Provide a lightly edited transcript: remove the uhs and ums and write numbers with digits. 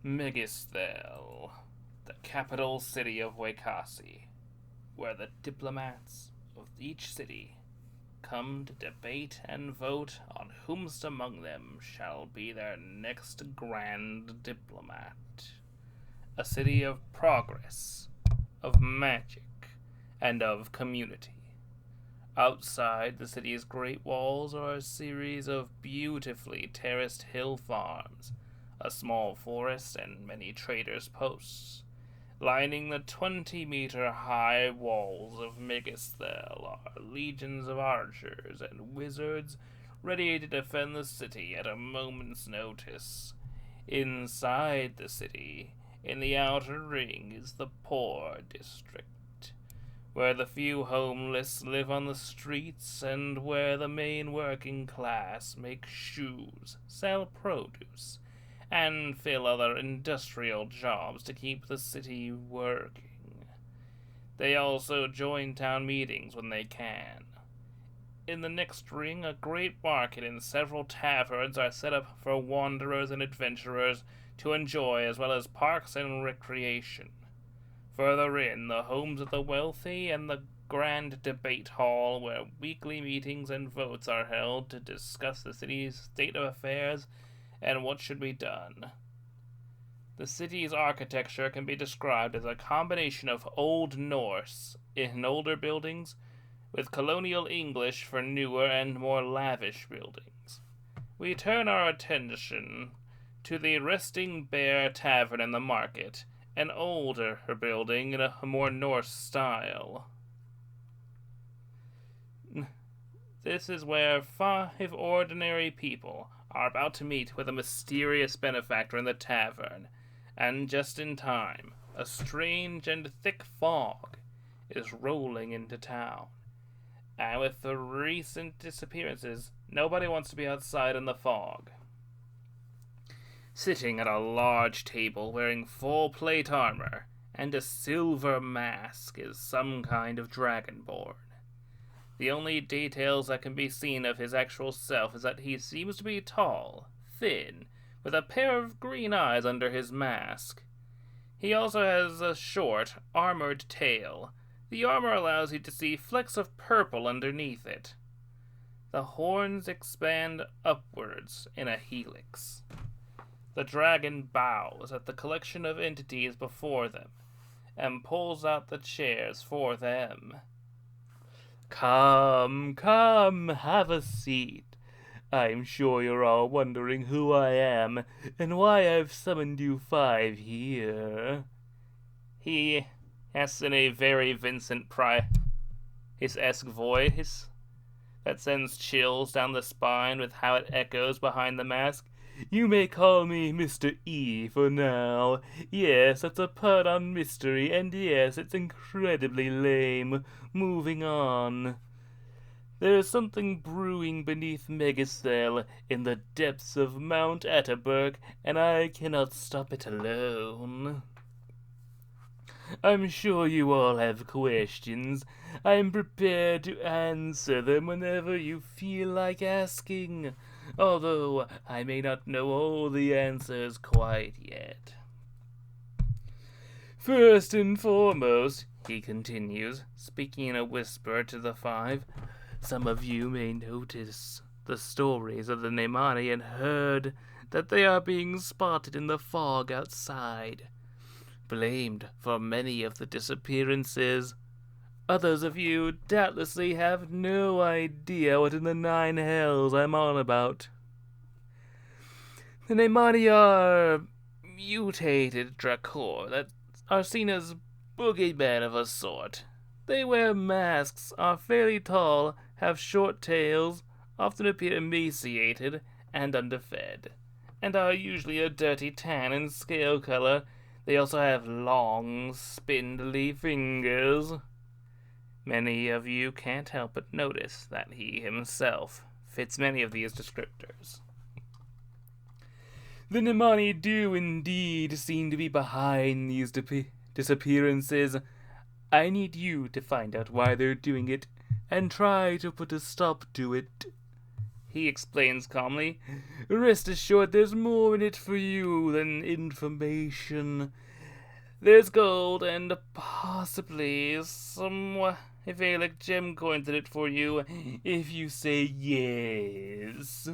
Megisthel, the capital city of Wakasi, where the diplomats of each city come to debate and vote on whomst among them shall be their next grand diplomat. A city of progress, of magic, and of community. Outside the city's great walls are a series of beautifully terraced hill farms, a small forest, and many traders' posts. Lining the 20-meter high walls of Megisthel are legions of archers and wizards ready to defend the city at a moment's notice. Inside the city, in the outer ring, is the poor district, where the few homeless live on the streets and where the main working class make shoes, sell produce, and fill other industrial jobs to keep the city working. They also join town meetings when they can. In the next ring, a great market and several taverns are set up for wanderers and adventurers to enjoy, as well as parks and recreation. Further in, the homes of the wealthy and the grand debate hall where weekly meetings and votes are held to discuss the city's state of affairs and what should be done. The city's architecture can be described as a combination of Old Norse in older buildings with colonial English for newer and more lavish buildings. We turn our attention to the Resting Bear Tavern in the market, an older building in a more Norse style. This is where 5 ordinary people are about to meet with a mysterious benefactor in the tavern, and just in time, a strange and thick fog is rolling into town. And with the recent disappearances, nobody wants to be outside in the fog. Sitting at a large table wearing full plate armor and a silver mask is some kind of dragonborn. The only details that can be seen of his actual self is that he seems to be tall, thin, with a pair of green eyes under his mask. He also has a short, armored tail. The armor allows you to see flecks of purple underneath it. The horns expand upwards in a helix. The dragon bows at the collection of entities before them and pulls out the chairs for them. Come, come, have a seat. I'm sure you're all wondering who I am and why I've summoned you 5 here. He asks in a very Vincent Price-esque voice that sends chills down the spine with how it echoes behind the mask. You may call me Mr. E for now. Yes, that's a pun on mystery, and yes, it's incredibly lame. Moving on. There is something brewing beneath Megisthel in the depths of Mount Atterberg, and I cannot stop it alone. I'm sure you all have questions. I'm prepared to answer them whenever you feel like asking, although I may not know all the answers quite yet. First and foremost, he continues, speaking in a whisper to the 5, some of you may notice the stories of the Neimani and heard that they are being spotted in the fog outside, blamed for many of the disappearances. Others of you doubtlessly have no idea what in the 9 hells I'm on about. The Neimani are mutated Dracor that are seen as boogeymen of a sort. They wear masks, are fairly tall, have short tails, often appear emaciated and underfed, and are usually a dirty tan in scale color. They also have long, spindly fingers. Many of you can't help but notice that he himself fits many of these descriptors. The Neimani do indeed seem to be behind these disappearances. I need you to find out why they're doing it and try to put a stop to it. he explains calmly. Rest assured there's more in it for you than information. There's gold and possibly some Evalic gem coins in it for you if you say yes.